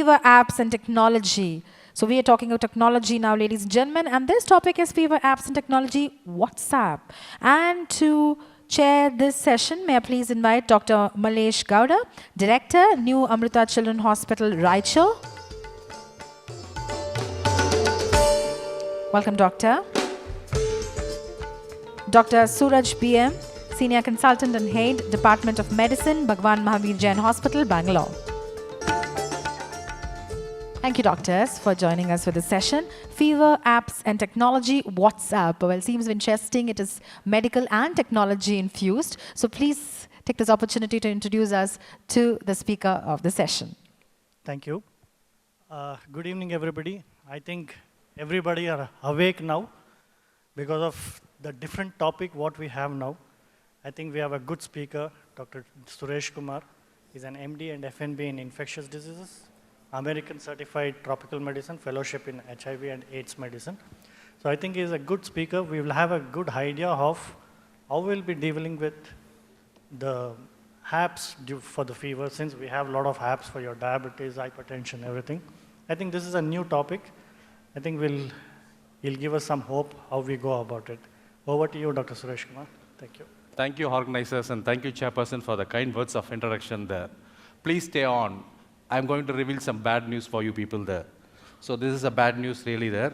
fever apps and technology. So we are talking about technology now, ladies and gentlemen, and this topic is fever apps and technology, WhatsApp. And to chair this session, may I please invite Dr. Malesh Gowda, Director, New Amrita Children Hospital, Raichur. Welcome, Doctor. Dr. Suraj BM, Senior Consultant and Head, Department of Medicine, Bhagwan Mahavir Jain Hospital, Bangalore. Thank you, doctors, for joining us for this session. Fever, apps and technology, WhatsApp. Well, seems interesting. It is medical and technology infused. So please take this opportunity to introduce us to the speaker of the session. Thank you. Good evening, everybody. I think everybody are awake now because of the different topic what we have now. I think we have a good speaker, Dr. Suresh Kumar. He's an MD and FNB in infectious diseases, American Certified Tropical Medicine, Fellowship in HIV and AIDS Medicine. So I think he's a good speaker. We will have a good idea of how we'll be dealing with the apps for the fever, since we have a lot of apps for your diabetes, hypertension, everything. I think this is a new topic. I think he'll give us some hope how we go about it. Over to you, Dr. Suresh Kumar. Thank you. Thank you, organizers, and thank you, Chairperson, for the kind words of introduction there. Please stay on. I'm going to reveal some bad news for you people there. So this is a bad news really there.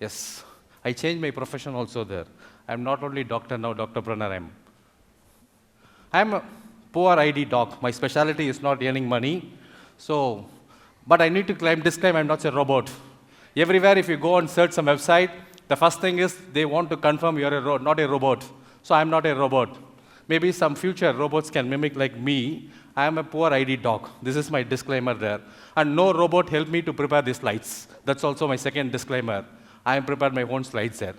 Yes, I changed my profession also there. I'm not only doctor now, Dr. Pranay. I'm a poor ID doc. My specialty is not earning money. So, but I need to disclaim I'm not a robot. Everywhere if you go and search some website, the first thing is they want to confirm you're not a robot. So I'm not a robot. Maybe some future robots can mimic like me. I am a poor ID doc. This is my disclaimer there. And no robot helped me to prepare these slides. That's also my second disclaimer. I am prepared my own slides there.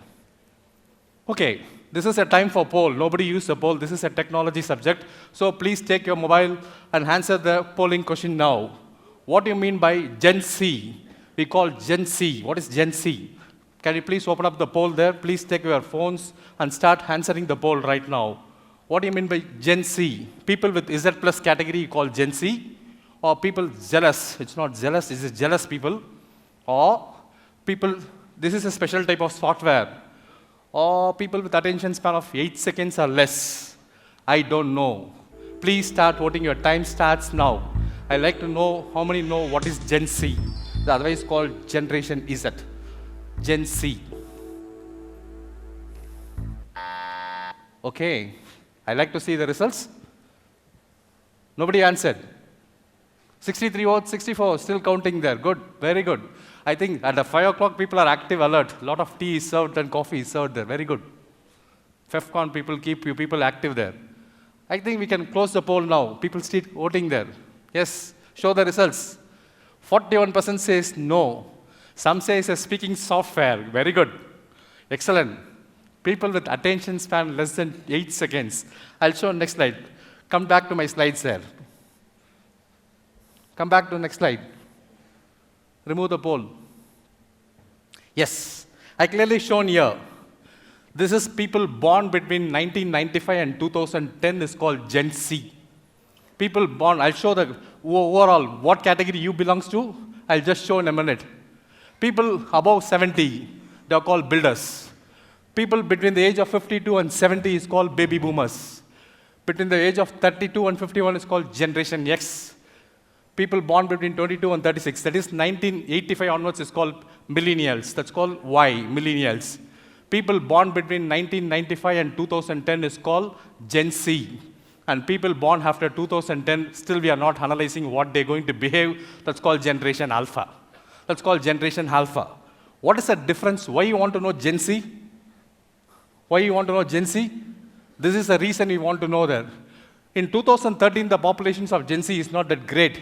Okay, this is a time for poll. Nobody used a poll. This is a technology subject. So please take your mobile and answer the polling question now. What do you mean by Gen C? We call Gen C. What is Gen C? Can you please open up the poll there? Please take your phones and start answering the poll right now. What do you mean by Gen C? People with Z plus category you call Gen C? Or people jealous? It's not jealous, this is jealous people. Or people, this is a special type of software. Or people with attention span of 8 seconds or less. I don't know. Please start voting. Your time starts now. I'd like to know how many know what is Gen C. The otherwise called Generation Z. Gen C. Okay. I'd like to see the results. Nobody answered. 63 votes, 64, still counting there. Good, very good. I think at the 5 o'clock, people are active, alert. A lot of tea is served and coffee is served there. Very good. FEFCON people keep you people active there. I think we can close the poll now. People still voting there. Yes, show the results. 41% says no. Some say it's a speaking software. Very good. Excellent. People with attention span less than 8 seconds. I'll show next slide. Come back to my slides there. Come back to next slide. Remove the poll. Yes, I clearly shown here. This is people born between 1995 and 2010 is called Gen C. People born, I'll show the overall what category you belongs to. I'll just show in a minute. People above 70, they're called builders. People between the age of 52 and 70 is called baby boomers. Between the age of 32 and 51 is called Generation X. People born between 22 and 36, that is 1985 onwards is called millennials. That's called Y, millennials. People born between 1995 and 2010 is called Gen C. And people born after 2010, still we are not analyzing what they're going to behave. That's called Generation Alpha. That's called Generation Alpha. What is the difference? Why you want to know Gen C? Why you want to know Gen Z? This is the reason we want to know that. In 2013, the populations of Gen Z is not that great.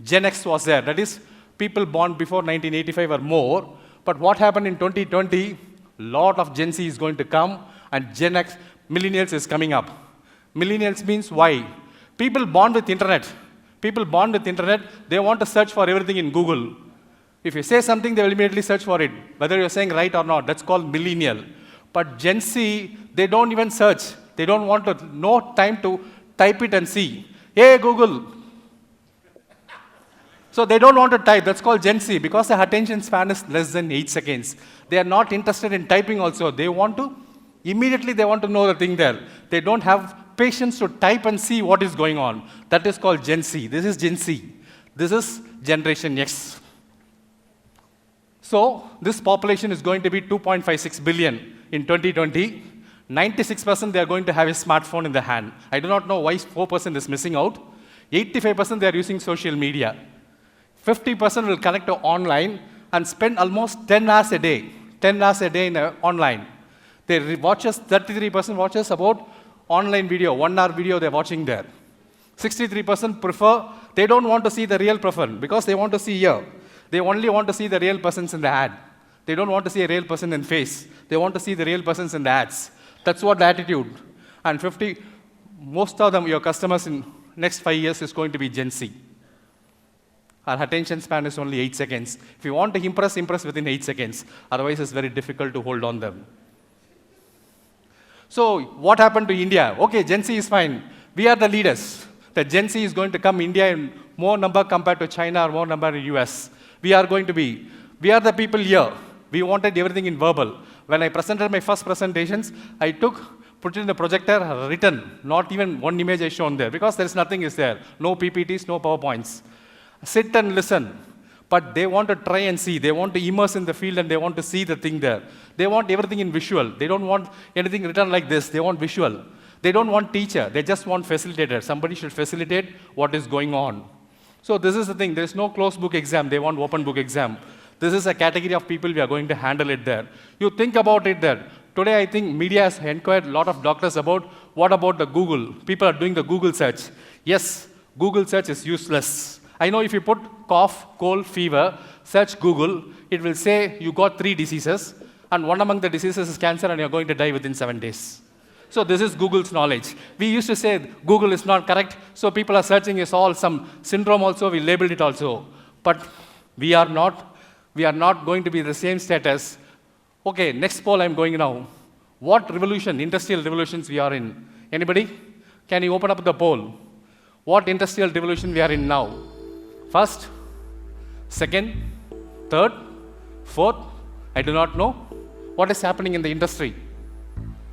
Gen X was there. That is, people born before 1985 or more. But what happened in 2020, lot of Gen Z is going to come, and Gen X, millennials is coming up. Millennials means why? People born with internet. People born with internet, they want to search for everything in Google. If you say something, they will immediately search for it, whether you're saying right or not. That's called millennial. But Gen Z, they don't even search. They don't want to, no time to type it and see. Hey, Google. So they don't want to type. That's called Gen Z because the attention span is less than 8 seconds. They are not interested in typing also. They want to, immediately they want to know the thing there. They don't have patience to type and see what is going on. That is called Gen Z. This is Gen Z. This is Generation X. So this population is going to be 2.56 billion in 2020. 96% they are going to have a smartphone in the hand. I do not know why 4% is missing out. 85% they are using social media. 50% will connect to online and spend almost 10 hours a day. 10 hours a day in online. They watches 33% watches about online video, 1 hour video they're watching there. 63% prefer, they don't want to see the real person because they want to see here. They only want to see the real persons in the ad. They don't want to see a real person in face. They want to see the real persons in the ads. That's what the attitude. And most of them, your customers in next 5 years is going to be Gen Z. Our attention span is only 8 seconds. If you want to impress, impress within 8 seconds. Otherwise, it's very difficult to hold on them. So what happened to India? Okay, Gen Z is fine. We are the leaders. The Gen Z is going to come India in more number compared to China or more number in US. We are the people here. We wanted everything in verbal. When I presented my first presentations, I put it in the projector, written, not even one image I shown there, because there is nothing is there. No PPTs, no PowerPoints. Sit and listen. But they want to try and see. They want to immerse in the field and they want to see the thing there. They want everything in visual. They don't want anything written like this. They want visual. They don't want teacher. They just want facilitator. Somebody should facilitate what is going on. So this is the thing. There is no closed book exam. They want open book exam. This is a category of people we are going to handle it there. You think about it there. Today, I think media has inquired a lot of doctors about what about the Google. People are doing the Google search. Yes, Google search is useless. I know if you put cough, cold, fever, search Google, it will say you got 3 diseases, and one among the diseases is cancer, and you're going to die within 7 days. So this is Google's knowledge. We used to say Google is not correct, so people are searching is all some syndrome also, we labeled it also. But we are not going to be the same status. Okay, next poll I'm going now. What revolution, industrial revolutions we are in? Anybody? Can you open up the poll? What industrial revolution we are in now? First, second, third, fourth, I do not know. What is happening in the industry?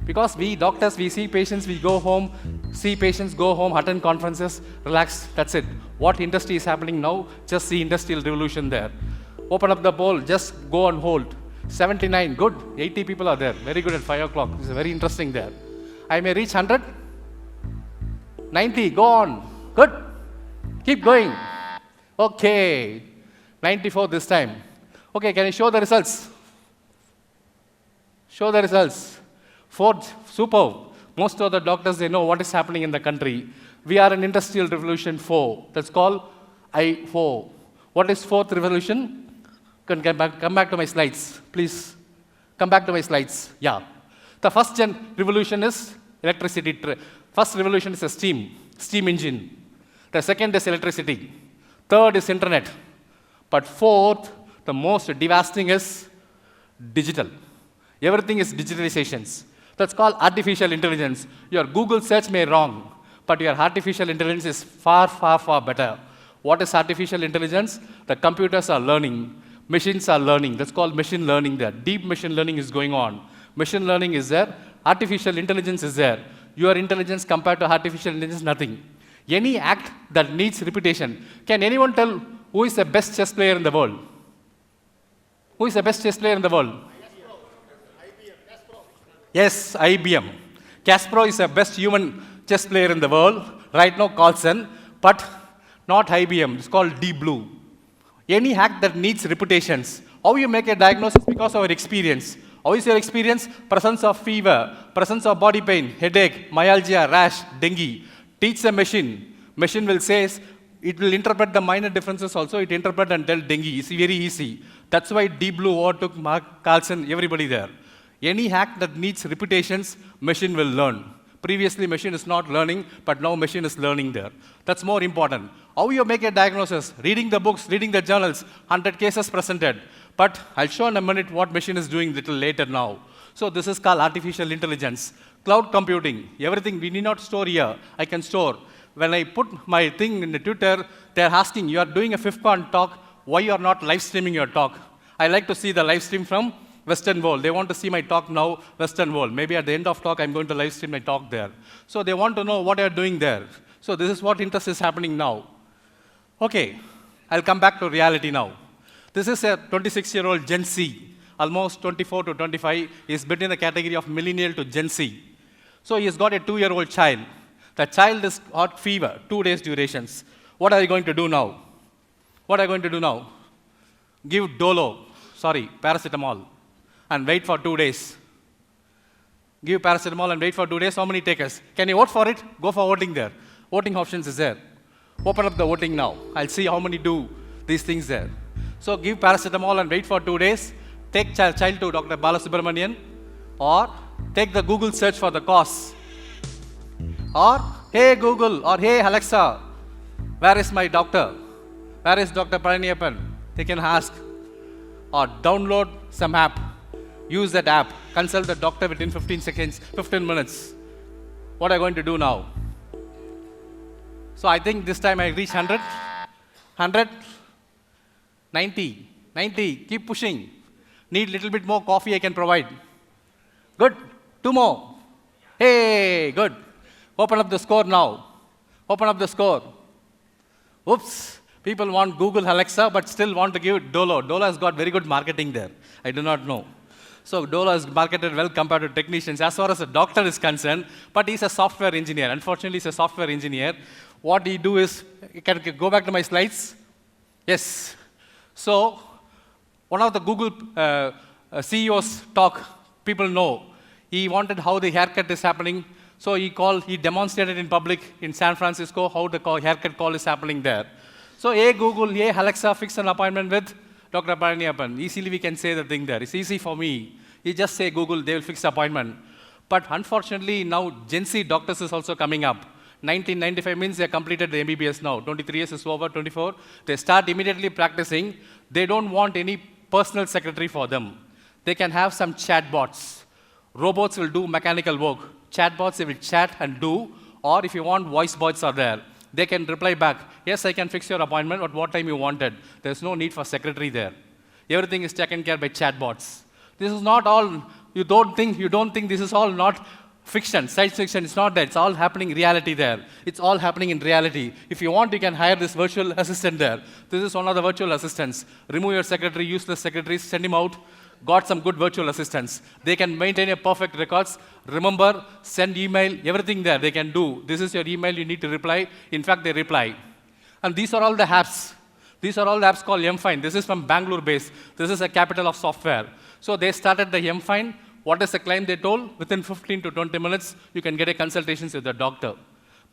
Because we doctors, we see patients, we go home, see patients, go home, attend conferences, relax, that's it. What industry is happening now? Just see industrial revolution there. Open up the poll, just go on hold. 79, good. 80 people are there. Very good at 5 o'clock. This is very interesting there. I may reach 100. 90, go on. Good. Keep going. Okay. 94 this time. Okay, can you show the results? Show the results. 4, superb. Most of the doctors, they know what is happening in the country. We are in Industrial Revolution 4. That's called I4. What is 4th revolution? Come back to my slides, please. Come back to my slides. Yeah. The first revolution is electricity. First revolution is a steam engine. The second is electricity. Third is internet. But fourth, the most devastating is digital. Everything is digitalizations. That's called artificial intelligence. Your Google search may wrong, but your artificial intelligence is far, far, far better. What is artificial intelligence? The computers are learning. Machines are learning. That's called machine learning there. Deep machine learning is going on. Machine learning is there. Artificial intelligence is there. Your intelligence compared to artificial intelligence, nothing. Any act that needs repetition. Can anyone tell who is the best chess player in the world? Who is the best chess player in the world? Yes, IBM. Kasparov is the best human chess player in the world. Right now, Carlsen, but not IBM. It's called Deep Blue. Any hack that needs reputations. How you make a diagnosis? Because of our experience. How is your experience? Presence of fever, presence of body pain, headache, myalgia, rash, dengue. Teach the machine. Machine will say, it will interpret the minor differences also. It interpret and tell dengue. It's very easy. That's why Deep Blue overtook Mark Carlsen, everybody there. Any hack that needs reputations, machine will learn. Previously, machine is not learning, but now machine is learning there. That's more important. How you make a diagnosis? Reading the books, reading the journals, 100 cases presented. But I'll show in a minute what machine is doing little later now. So this is called artificial intelligence. Cloud computing, everything we need not store here. I can store. when I put my thing in the Twitter, they're asking, you are doing a FIFCon talk, why you are not live streaming your talk? I like to see the live stream from Western world. They want to see my talk now, Western world. Maybe at the end of talk, I'm going to live stream my talk there. So they want to know what you're doing there. So this is what interest is happening now. Okay, I'll come back to reality now. This is a 26-year-old Gen Z, almost 24 to 25. He's between the category of millennial to Gen Z. So he's got a 2-year-old child. The child is hot fever, 2 days durations. What are you going to do now? What are you going to do now? Give paracetamol, and wait for 2 days. Give paracetamol and wait for 2 days. How many takers? Can you vote for it? Go for voting there. Voting options is there. Open up the voting now. I'll see how many do these things there. So give paracetamol and wait for 2 days. Take child to Dr. Balasubramanian, or take the Google search for the cause. Or, hey Google, or hey Alexa, where is my doctor? Where is Dr. Palaniappan? They can ask. Or download some app. Use that app. Consult the doctor within 15 seconds, 15 minutes. What are you going to do now? So I think this time I reach 100, 100, 90, 90. Keep pushing. Need little bit more coffee I can provide. Good. 2 more. Hey, good. Open up the score now. Open up the score. Oops. People want Google Alexa, but still want to give it Dolo. Dolo has got very good marketing there. I do not know. So Dolo is marketed well compared to technicians as far as a doctor is concerned, but he's a software engineer. Unfortunately, he's a software engineer. What he do is, can I go back to my slides? Yes. So one of the Google CEOs talk, people know. He wanted how the haircut is happening. So he demonstrated in public in San Francisco how the haircut call is happening there. So, hey Google, hey Alexa, fix an appointment with Dr. Palaniappan. Easily we can say the thing there. It's easy for me. You just say Google, they will fix the appointment. But unfortunately, now Gen Z doctors is also coming up. 1995 means they completed the MBBS now. 23 years is over, 24. They start immediately practicing. They don't want any personal secretary for them. They can have some chatbots. Robots will do mechanical work. Chatbots, they will chat and do. Or if you want, voice bots are there. They can reply back, yes, I can fix your appointment at what time you wanted. There's no need for secretary there. Everything is taken care by chatbots. This is not all, you don't think this is all not fiction, science fiction. It's not that. It's all happening reality there. It's all happening in reality. If you want, you can hire this virtual assistant there. This is one of the virtual assistants. Remove your secretary, useless secretaries, send him out. Got some good virtual assistants. They can maintain a perfect records. Remember, send email, everything there they can do. This is your email, you need to reply. In fact, they reply. And these are all the apps. These are all the apps called MFine. This is from Bangalore base. This is a capital of software. So they started the MFine. What is the claim they told? Within 15 to 20 minutes, you can get a consultation with the doctor.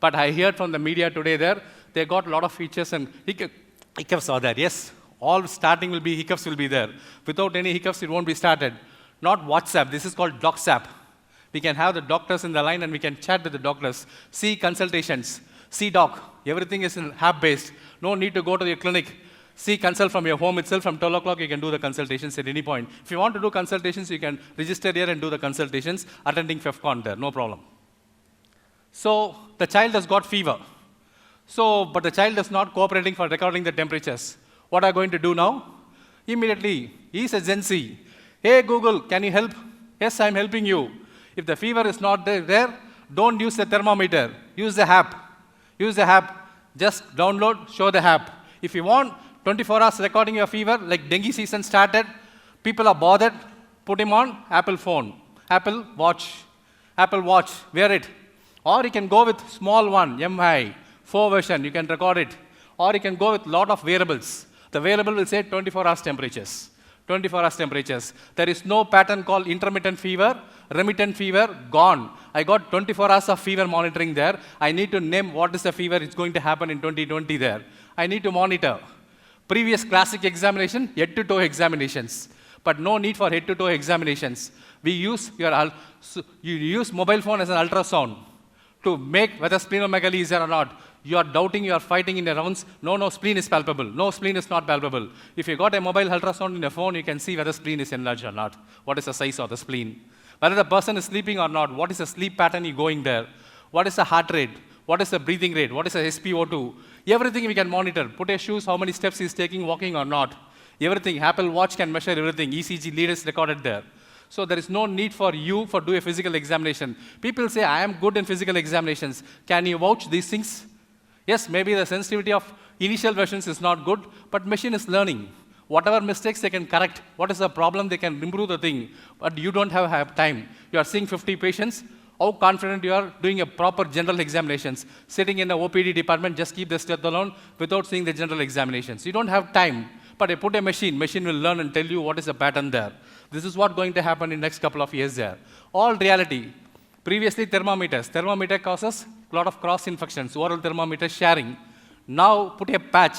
But I heard from the media today there, they got a lot of features and hiccups are there. Yes. All starting will be hiccups will be there. Without any hiccups, it won't be started. Not WhatsApp. This is called DocSap. We can have the doctors in the line and we can chat with the doctors. See consultations. See doc. Everything is in app-based. No need to go to your clinic. See consult from your home itself. From 12 o'clock, you can do the consultations at any point. If you want to do consultations, you can register here and do the consultations, attending FEFCON there. No problem. So the child has got fever. But the child is not cooperating for recording the temperatures. What are you going to do now? Immediately, he's a Gen Z. Hey Google, can you help? Yes, I'm helping you. If the fever is not there, don't use the thermometer. Use the app. Use the app. Just download, show the app. If you want 24 hours recording your fever, like dengue season started, people are bothered, put him on Apple phone, Apple Watch, wear it. Or you can go with small one, MI, 4 version, you can record it. Or you can go with lot of variables. The variable will say 24 hours temperatures. 24 hours temperatures. There is no pattern called intermittent fever, remittent fever, gone. I got 24 hours of fever monitoring there. I need to name what is the fever it's going to happen in 2020 there. I need to monitor. Previous classic examination, head-to-toe examinations. But no need for head-to-toe examinations. We use you use mobile phone as an ultrasound to make whether splenomegaly is there or not. You are doubting, you are fighting in the rounds. No, spleen is palpable. No, spleen is not palpable. If you got a mobile ultrasound in your phone, you can see whether spleen is enlarged or not. What is the size of the spleen? Whether the person is sleeping or not. What is the sleep pattern going there? What is the heart rate? what is the breathing rate, what is the SpO2, everything we can monitor. Put a shoes, how many steps he's taking, walking or not. Everything. Apple Watch can measure everything. ECG lead is recorded there. So there is no need for you for do a physical examination. People say, I am good in physical examinations. Can you vouch these things? Yes, maybe the sensitivity of initial versions is not good, but machine is learning. Whatever mistakes they can correct, what is the problem, they can improve the thing. But you don't have time. You are seeing 50 patients. How confident you are doing a proper general examinations? Sitting in the OPD department, just keep the step alone without seeing the general examinations. You don't have time. But I put a machine will learn and tell you what is the pattern there. This is what's going to happen in next couple of years there. All reality. Previously, thermometers. Thermometer causes a lot of cross-infections, oral thermometer sharing. Now, put a patch.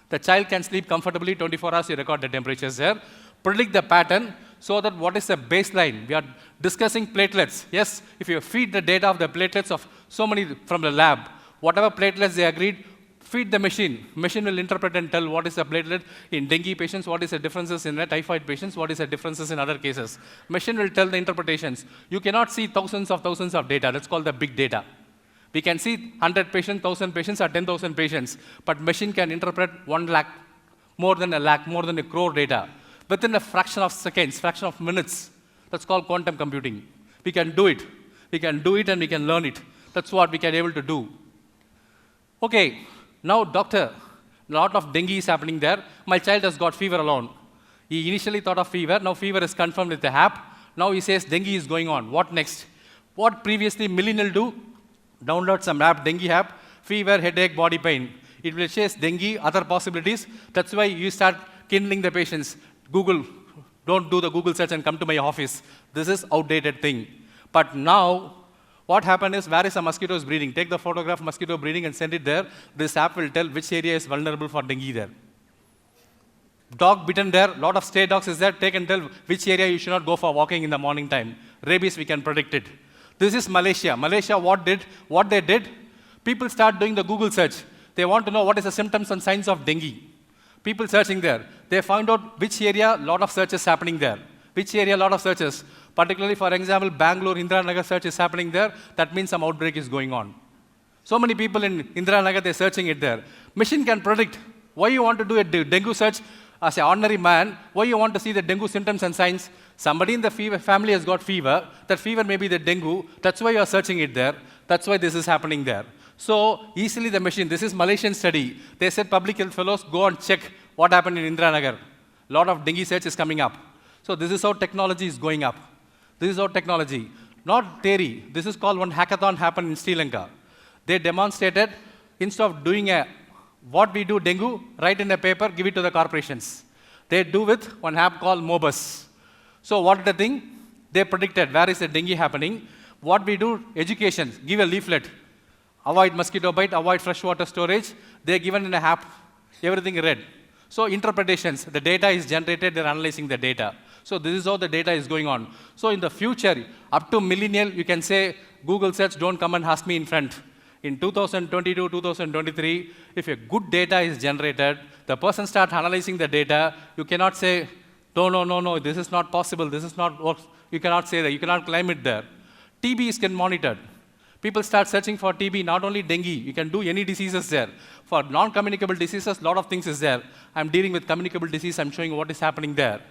The child can sleep comfortably 24 hours, you record the temperatures there. Predict the pattern so that what is the baseline. We are discussing platelets. Yes, if you feed the data of the platelets of so many from the lab, whatever platelets they agreed, feed the machine. Machine will interpret and tell what is the platelet in dengue patients, what is the differences in the typhoid patients, what is the differences in other cases. Machine will tell the interpretations. You cannot see thousands of data. That's called the big data. We can see 100 patients, 1,000 patients, or 10,000 patients, but machine can interpret 1 lakh, more than a lakh, more than a crore data within a fraction of seconds, fraction of minutes. That's called quantum computing. We can do it. We can do it and we can learn it. That's what we can able to do. Okay. Now, doctor, a lot of dengue is happening there. My child has got fever alone. He initially thought of fever. Now, fever is confirmed with the app. Now, he says dengue is going on. What next? What previously millennial do? Download some app, dengue app, fever, headache, body pain. It will chase dengue, other possibilities. That's why you start kindling the patients. Google, don't do the Google search and come to my office. This is outdated thing. But now, what happened is, where is a mosquito is breeding? Take the photograph, mosquito breeding, and send it there. This app will tell which area is vulnerable for dengue there. Dog bitten there, lot of stray dogs is there. Take and tell which area you should not go for walking in the morning time. Rabies, we can predict it. This is Malaysia. Malaysia, what they did, people start doing the Google search. They want to know what is the symptoms and signs of dengue. People searching there. They find out which area, lot of searches happening there. Which area, lot of searches. Particularly, for example, Bangalore, Indira Nagar search is happening there. That means some outbreak is going on. So many people in Indira Nagar, they're searching it there. Machine can predict why you want to do a dengue search as an ordinary man, why you want to see the dengue symptoms and signs. Somebody in the family has got fever. That fever may be the dengue. That's why you are searching it there. That's why this is happening there. So easily the machine, this is Malaysian study. They said public health fellows, go and check what happened in Indira Nagar. A lot of dengue search is coming up. So this is how technology is going up. This is our technology, not theory. This is called one hackathon happened in Sri Lanka. They demonstrated, instead of doing what we do dengue, write in a paper, give it to the corporations. They do with one app called Mobus. So what the thing? They predicted where is the dengue happening. What we do, education, give a leaflet. Avoid mosquito bite, avoid freshwater storage. They're given in a app, everything read. So interpretations, the data is generated, they're analyzing the data. So this is how the data is going on. So in the future, up to millennial, you can say, Google search, don't come and ask me in front. In 2022, 2023, if a good data is generated, the person starts analyzing the data, you cannot say, no, this is not possible, this is not work. You cannot say that, you cannot claim it there. TB is monitored. People start searching for TB, not only dengue, you can do any diseases there. For non-communicable diseases, a lot of things is there. I'm dealing with communicable disease, I'm showing what is happening there.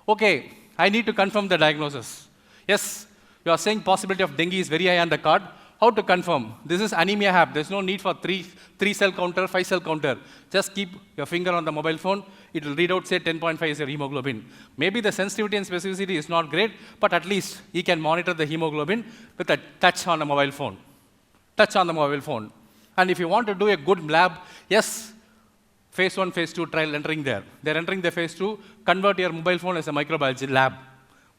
Okay, I need to confirm the diagnosis. Yes, you are saying possibility of dengue is very high on the card. How to confirm? This is anemia app. There's no need for three cell counter, 5 cell counter. Just keep your finger on the mobile phone. It will read out, say 10.5 is your hemoglobin. Maybe the sensitivity and specificity is not great, but at least he can monitor the hemoglobin with a touch on the mobile phone. Touch on the mobile phone. And if you want to do a good lab, yes, phase 1, phase 2 trial entering there. They're entering the phase 2. Convert your mobile phone as a microbiology lab.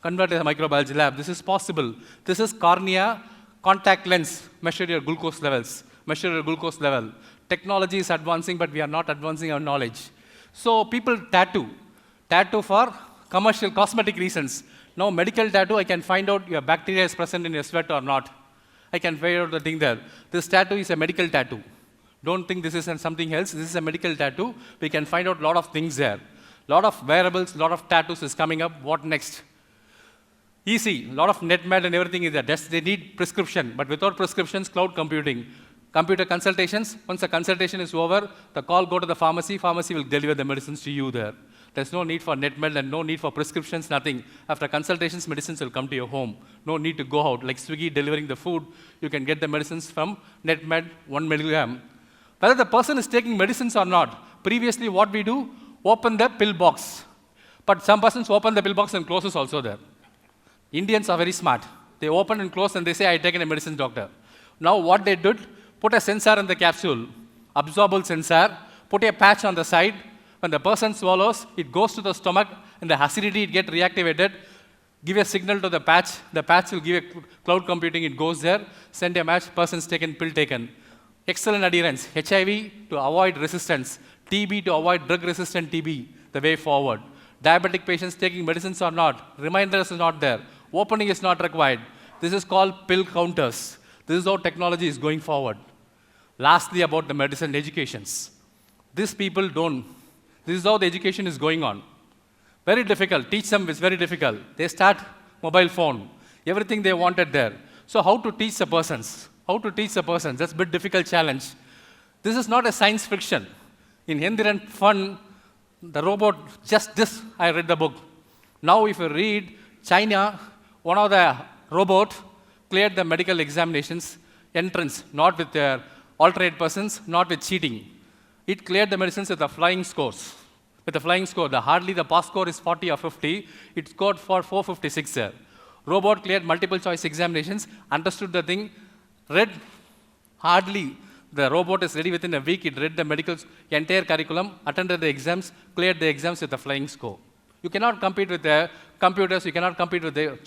Convert as a microbiology lab. This is possible. This is cornea contact lens. Measure your glucose levels. Measure your glucose level. Technology is advancing, but we are not advancing our knowledge. So people tattoo. Tattoo for commercial, cosmetic reasons. Now medical tattoo, I can find out your bacteria is present in your sweat or not. I can figure out the thing there. This tattoo is a medical tattoo. Don't think this is something else. This is a medical tattoo. We can find out a lot of things there. A lot of wearables, a lot of tattoos is coming up. What next? Easy. A lot of NetMed and everything is there. They need prescription. But without prescriptions, cloud computing. Computer consultations, once the consultation is over, the call go to the pharmacy will deliver the medicines to you there. There's no need for NetMed and no need for prescriptions, nothing. After consultations, medicines will come to your home. No need to go out. Like Swiggy delivering the food, you can get the medicines from NetMed, 1 milligram. Whether the person is taking medicines or not, previously what we do, open the pill box. But some persons open the pill box and closes also there. Indians are very smart. They open and close and they say, I taken a medicine, doctor. Now what they did, put a sensor in the capsule, absorbable sensor, put a patch on the side. When the person swallows, it goes to the stomach, and the acidity, it gets reactivated. Give a signal to the patch will give a cloud computing, it goes there, send a match, person's taken, pill taken. Excellent adherence, HIV to avoid resistance, TB to avoid drug-resistant TB, the way forward. Diabetic patients taking medicines or not, reminders is not there, opening is not required. This is called pill counters. This is how technology is going forward. Lastly, about the medicine educations. These people don't. This is how the education is going on. Very difficult. Teach them is very difficult. They start mobile phone. Everything they wanted there. So how to teach the persons? How to teach the persons? That's a bit difficult challenge. This is not a science fiction. In Hendiran Fun, the robot, just this, I read the book. Now if you read, China, one of the robot cleared the medical examinations, entrance, not with their alternate persons, not with cheating. It cleared the medicines with the flying scores. With the flying score, hardly the pass score is 40 or 50. It scored for 456 there. Robot cleared multiple choice examinations, understood the thing, read hardly. The robot is ready within a week. It read the medical entire curriculum, attended the exams, cleared the exams with a flying score. You cannot compete with the computers. You cannot compete with the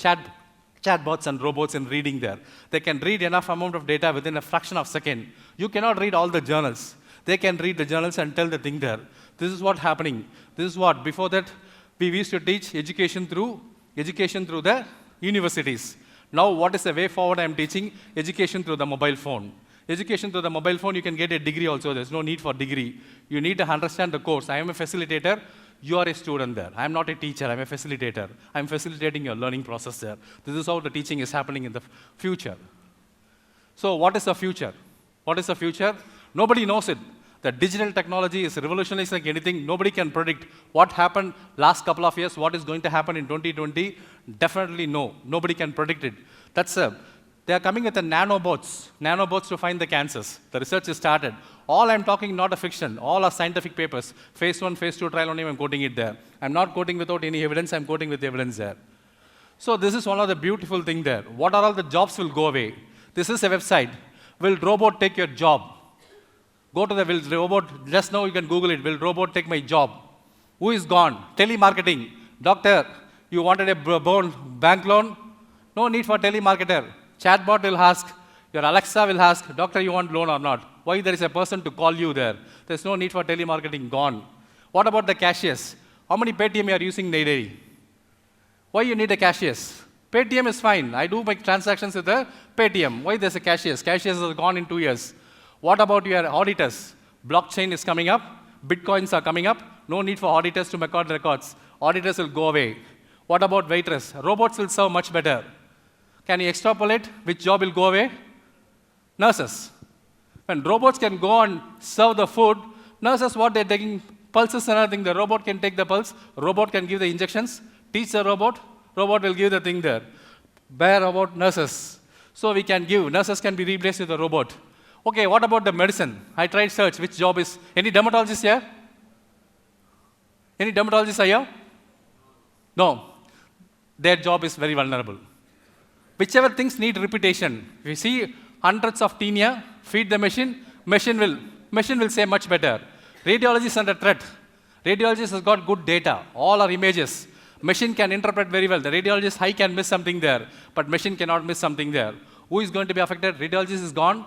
chatbots and robots in reading there. They can read enough amount of data within a fraction of a second. You cannot read all the journals. They can read the journals and tell the thing there. This is what's happening. This is what, before that, we used to teach education through the universities. Now, what is the way forward I am teaching? Education through the mobile phone. Education through the mobile phone, you can get a degree also. There's no need for degree. You need to understand the course. I am a facilitator. You are a student there. I am not a teacher. I am a facilitator. I am facilitating your learning process there. This is how the teaching is happening in the future. So, what is the future? What is the future? Nobody knows it. The digital technology is revolutionizing like anything. Nobody can predict what happened last couple of years, what is going to happen in 2020. Definitely no. Nobody can predict it. They are coming with the nanobots to find the cancers. The research is started. All I'm talking, not a fiction. All are scientific papers. Phase 1, phase 2 trial only, I'm quoting it there. I'm not quoting without any evidence. I'm quoting with evidence there. So this is one of the beautiful things there. What are all the jobs will go away? This is a website. Will robot take your job? Go to the will robot, just now you can Google it, will robot take my job? Who is gone? Telemarketing. Doctor, you wanted a bank loan? No need for telemarketer. Chatbot will ask, your Alexa will ask, doctor, you want loan or not? Why there is a person to call you there? There's no need for telemarketing, gone. What about the cashiers? How many Paytm you are using daily? Why you need a cashiers? Paytm is fine. I do my transactions with the Paytm. Why there's a cashiers? Cashiers are gone in 2 years. What about your auditors? Blockchain is coming up. Bitcoins are coming up. No need for auditors to record records. Auditors will go away. What about waiters? Robots will serve much better. Can you extrapolate which job will go away? Nurses. When robots can go and serve the food, nurses, what they're taking pulses and everything, the robot can take the pulse, robot can give the injections, teach the robot will give the thing there. Where about nurses? So we can give, nurses can be replaced with a robot. Okay, what about the medicine? I tried search, which job is, any dermatologists here? Any dermatologists are here? No. Their job is very vulnerable. Whichever things need repetition. If you see hundreds of tinea, feed the machine will say much better. Radiology is under threat. Radiologist has got good data. All are images. Machine can interpret very well. The radiologist eye can miss something there, but machine cannot miss something there. Who is going to be affected? Radiologist is gone.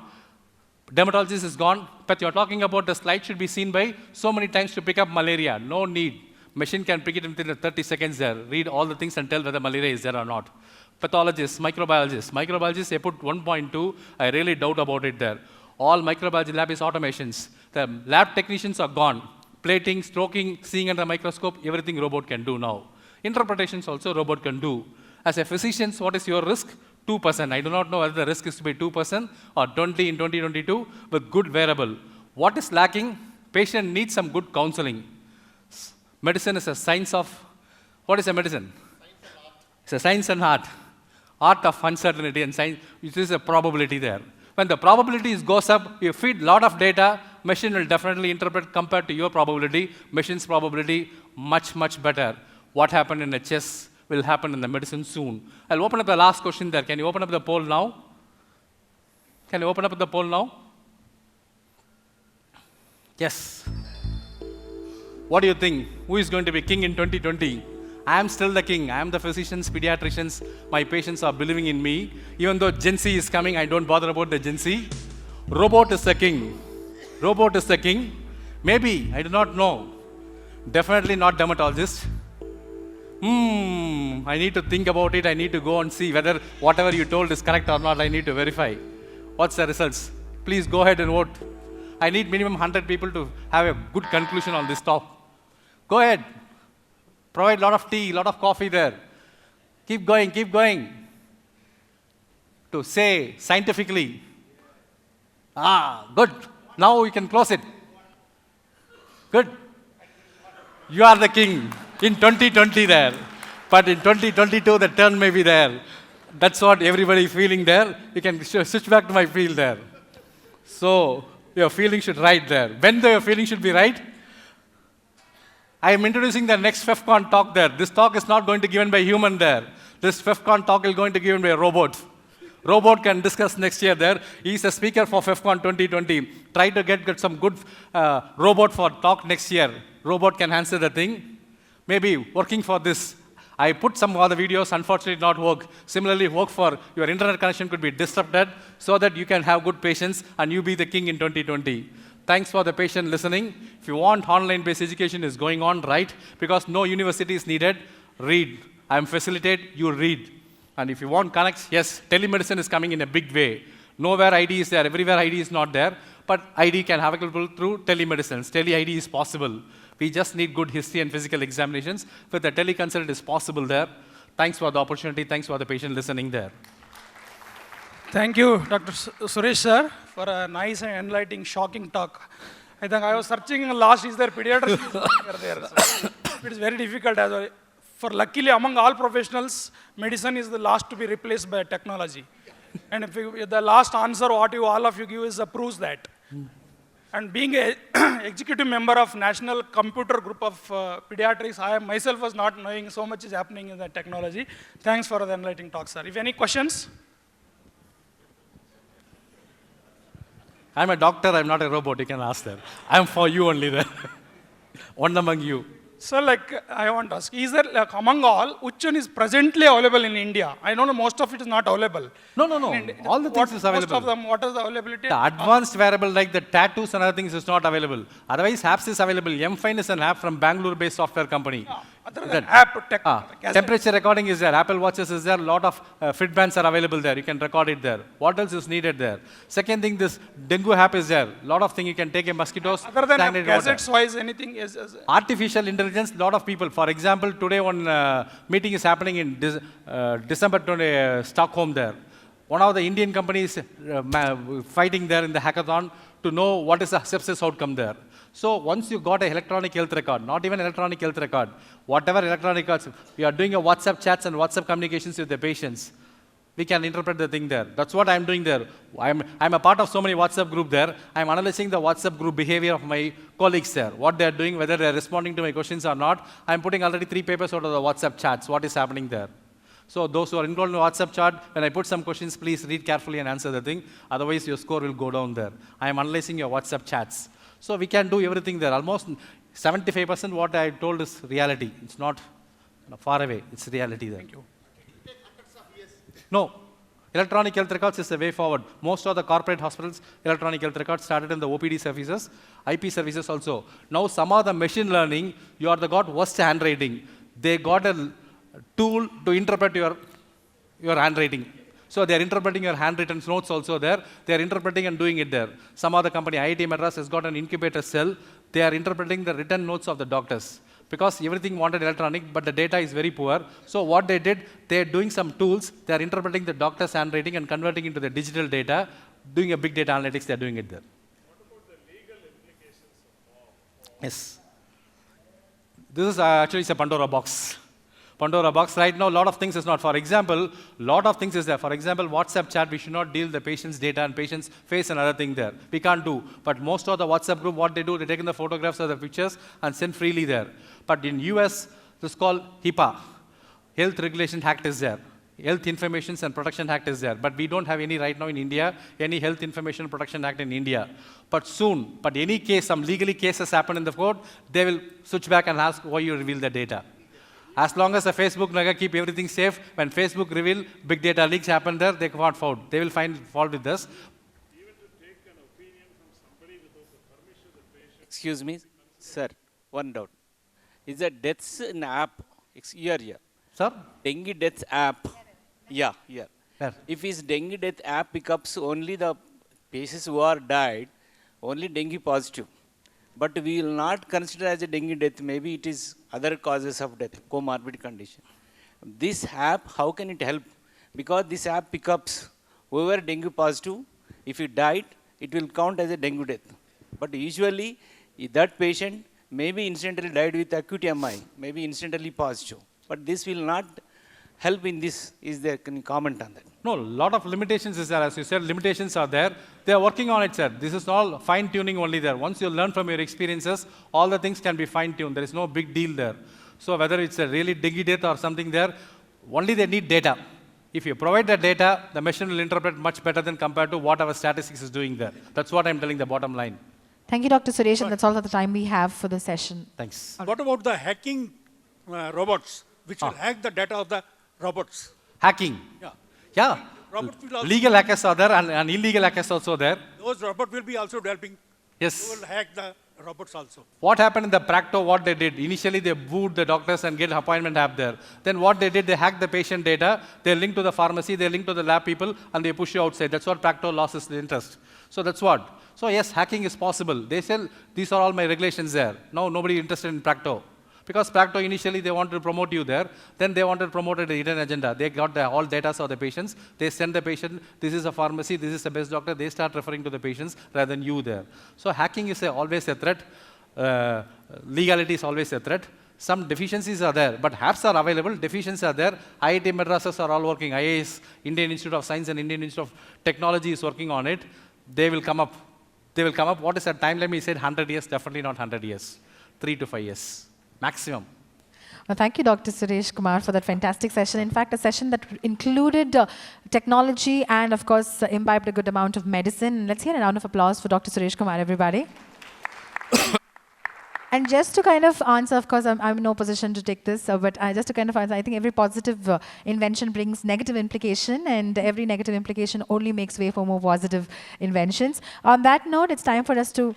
Dermatologist is gone. But you're talking about the slide should be seen by so many times to pick up malaria. No need. Machine can pick it within 30 seconds there. Read all the things and tell whether malaria is there or not. Pathologists, microbiologists. Microbiologists, they put 1.2. I really doubt about it there. All microbiology lab is automations. The lab technicians are gone. Plating, stroking, seeing under the microscope, everything robot can do now. Interpretations also robot can do. As a physician, what is your risk? 2%. I do not know whether the risk is to be 2% or 20 in 2022 with good wearable. What is lacking? Patient needs some good counseling. Medicine is a science of, what is a medicine? It's a science and art. Art of uncertainty and science, which is a probability there. When the probability goes up, you feed a lot of data, machine will definitely interpret compared to your probability, machine's probability much, much better. What happened in the chess will happen in the medicine soon. I'll open up the last question there. Can you open up the poll now? Can you open up the poll now? Yes. What do you think? Who is going to be king in 2020? I am still the king. I am the physicians, pediatricians. My patients are believing in me. Even though Gen Z is coming, I don't bother about the Gen Z. Robot is the king. Robot is the king. Maybe, I do not know. Definitely not dermatologist. I need to think about it. I need to go and see whether whatever you told is correct or not. I need to verify. What's the results? Please go ahead and vote. I need minimum 100 people to have a good conclusion on this talk. Go ahead. Provide a lot of tea, a lot of coffee there. Keep going, keep going. To say scientifically. Good. Now we can close it. Good. You are the king in 2020 there. But in 2022, the turn may be there. That's what everybody is feeling there. You can switch back to my field there. So, your feeling should right there. When your feeling should be right, I am introducing the next FEFCON talk there. This talk is not going to be given by human there. This FEFCON talk is going to be given by a robot. Robot can discuss next year there. He is a speaker for FEFCON 2020. Try to get some good robot for talk next year. Robot can answer the thing. Maybe working for this. I put some other videos, unfortunately not work. Similarly, work for your internet connection could be disrupted so that you can have good patients and you be the king in 2020. Thanks for the patient listening. If you want online-based education is going on, right? Because no university is needed, read. I am facilitate, you read. And if you want connect, yes, telemedicine is coming in a big way. Nowhere ID is there, everywhere ID is not there, but ID can have available through telemedicine. Tele-ID is possible. We just need good history and physical examinations. With the teleconsult, it is possible there. Thanks for the opportunity. Thanks for the patient listening there. Thank you, Dr. Suresh sir, for a nice and enlightening, shocking talk. I think I was searching last, is there pediatricians there? So it is very difficult as well. For luckily, among all professionals, medicine is the last to be replaced by technology. And if the last answer what you all of you give is proves that. And being an executive member of National Computer Group of Pediatrics, I myself was not knowing so much is happening in the technology. Thanks for the enlightening talk, sir. If any questions? I'm a doctor, I'm not a robot, you can ask them. I'm for you only there. One among you. So I want to ask, is there among all, which one is presently available in India? I know most of it is not available. No. All the things is available. Most of them, what is the availability? The advanced wearable like the tattoos and other things is not available. Otherwise, apps is available. M-Fine is an app from Bangalore-based software company. Other than app, temperature recording is there. Apple Watches is there. A lot of Fitbands are available there. You can record it there. What else is needed there? Second thing, this dengue app is there. A lot of things you can take a mosquitoes. Other than gadgets-wise, anything is... Artificial intelligence, a lot of people. For example, today one meeting is happening in December 20, Stockholm there. One of the Indian companies fighting there in the hackathon to know what is the sepsis outcome there. So once you got an electronic health record, not even electronic health record, whatever electronic records, we are doing a WhatsApp chats and WhatsApp communications with the patients. We can interpret the thing there. That's what I'm doing there. I'm a part of so many WhatsApp group there. I'm analyzing the WhatsApp group behavior of my colleagues there. What they're doing, whether they're responding to my questions or not. I'm putting already 3 papers out of the WhatsApp chats. What is happening there? So those who are involved in the WhatsApp chat, when I put some questions, please read carefully and answer the thing. Otherwise, your score will go down there. I am analyzing your WhatsApp chats. So we can do everything there. Almost 75% what I told is reality. It's not far away. It's reality there. Thank you. No. Electronic health records is the way forward. Most of the corporate hospitals, electronic health records started in the OPD services, IP services also. Now some of the machine learning, you are the got worst handwriting. They got a tool to interpret your handwriting. So they are interpreting your handwritten notes also there. They are interpreting and doing it there. Some other company, IIT Madras, has got an incubator cell. They are interpreting the written notes of the doctors. because everything wanted electronic, but the data is very poor. So what they did, they're doing some tools, they're interpreting the doctor's handwriting and converting into the digital data, doing a big data analytics, they're doing it there. Yes. This is actually it's a Pandora box. Pandora box. Right now, a lot of things is not. For example, lot of things is there. For example, WhatsApp chat, we should not deal the patient's data and patient's face and other thing there. We can't do. But most of the WhatsApp group, what they do, they take in the photographs or the pictures and send freely there. But in US, this is called HIPAA. Health Regulation Act is there. Health Information and Protection Act is there. But we don't have any right now in India, any Health Information Protection Act in India. But soon, but any case, some legally cases happen in the court, they will switch back and ask why you reveal the data. As long as the Facebook Naga keep everything safe, when Facebook reveal big data leaks happen there, they can't fault. They will find fault with this. Excuse me, sir, one doubt. Is the deaths in app, here. Sir? Dengue deaths app, yeah. Where? If his dengue death app pickups only the patients who are died, only dengue positive. But we will not consider as a dengue death, maybe it is other causes of death, comorbid condition. This app, how can it help? Because this app pickups whoever dengue positive, if he died, it will count as a dengue death. But usually, that patient maybe incidentally died with acute MI, maybe incidentally positive. But this will not help in this. Is there, can you comment on that? No, a lot of limitations is there. As you said, limitations are there. They are working on it, sir. This is all fine-tuning only there. Once you learn from your experiences, all the things can be fine-tuned. There is no big deal there. So whether it's a really dengue death or something there, only they need data. If you provide the data, the machine will interpret much better than compared to what our statistics is doing there. That's what I'm telling the bottom line. Thank you, Dr. Suresh, and that's all the time we have for the session. Thanks. What about the hacking robots, which will hack the data of the robots? Hacking. Yeah. Yeah. Robots will also, Legal hackers are there and illegal hackers also there. those robots will be also developing. Yes. They will hack the robots also. What happened in the Practo, what they did, initially they booed the doctors and get appointment app there. Then what they did, they hacked the patient data, they link to the pharmacy, they link to the lab people, and they push you outside. That's what Practo loses the interest. So that's what. So yes, hacking is possible. They say, these are all my regulations there. Now nobody interested in Practo. Because Practo initially they wanted to promote you there, then they wanted to promote a hidden agenda. They got the all data of the patients, they send the patient, this is a pharmacy, this is the best doctor, they start referring to the patients rather than you there. So hacking is always a threat, legality is always a threat. Some deficiencies are there, but apps are available, deficiencies are there. IIT Madrasas are all working, IIS, Indian Institute of Science and Indian Institute of Technology is working on it. They will come up. They will come up. What is the timeline? We said 100 years, definitely not 100 years. 3 to 5 years. Maximum. Well, thank you, Dr. Suresh Kumar, for that fantastic session. In fact, a session that included technology and, of course, imbibed a good amount of medicine. Let's hear a round of applause for Dr. Suresh Kumar, everybody. And just to kind of answer, of course, I'm in no position to take this, but just to kind of answer, I think every positive invention brings negative implication, and every negative implication only makes way for more positive inventions. On that note, it's time for us to...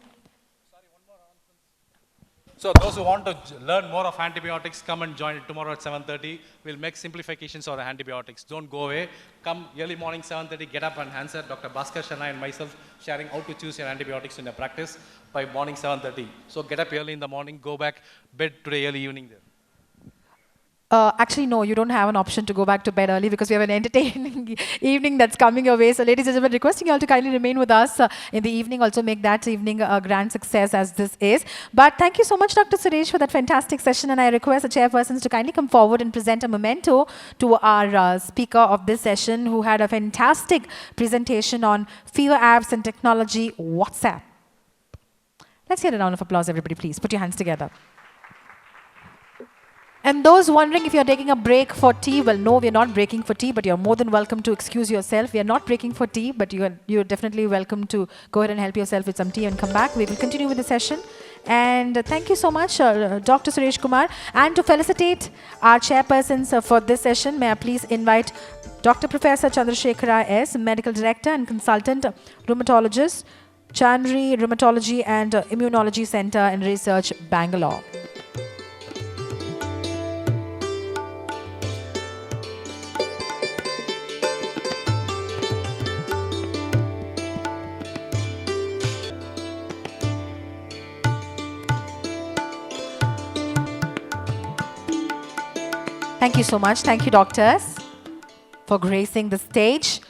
So those who want to learn more of antibiotics, come and join it tomorrow at 7:30. We'll make simplifications of the antibiotics. Don't go away. Come early morning 7:30, get up and answer Dr. Bhaskar Sharma and myself sharing how to choose your antibiotics in your practice by morning 7:30. So get up early in the morning, go back bed today early evening there. Actually, no, you don't have an option to go back to bed early because we have an entertaining evening that's coming your way. So, ladies and gentlemen, requesting you all to kindly remain with us in the evening. Also, make that evening a grand success as this is. But thank you so much, Dr. Suresh, for that fantastic session. And I request the chairpersons to kindly come forward and present a memento to our speaker of this session, who had a fantastic presentation on fever apps and technology, WhatsApp. Let's hear a round of applause, everybody, please. Put your hands together. And those wondering if you're taking a break for tea, well, no, we're not breaking for tea, but you're more than welcome to excuse yourself. We are not breaking for tea, but you're definitely welcome to go ahead and help yourself with some tea and come back. We will continue with the session. And thank you so much, Dr. Suresh Kumar. And to felicitate our chairpersons for this session, may I please invite Dr. Professor Chandrasekhara S., Medical Director and Consultant Rheumatologist, Chandri Rheumatology and Immunology Center and Research, Bangalore. Thank you so much. Thank you, doctors, for gracing the stage.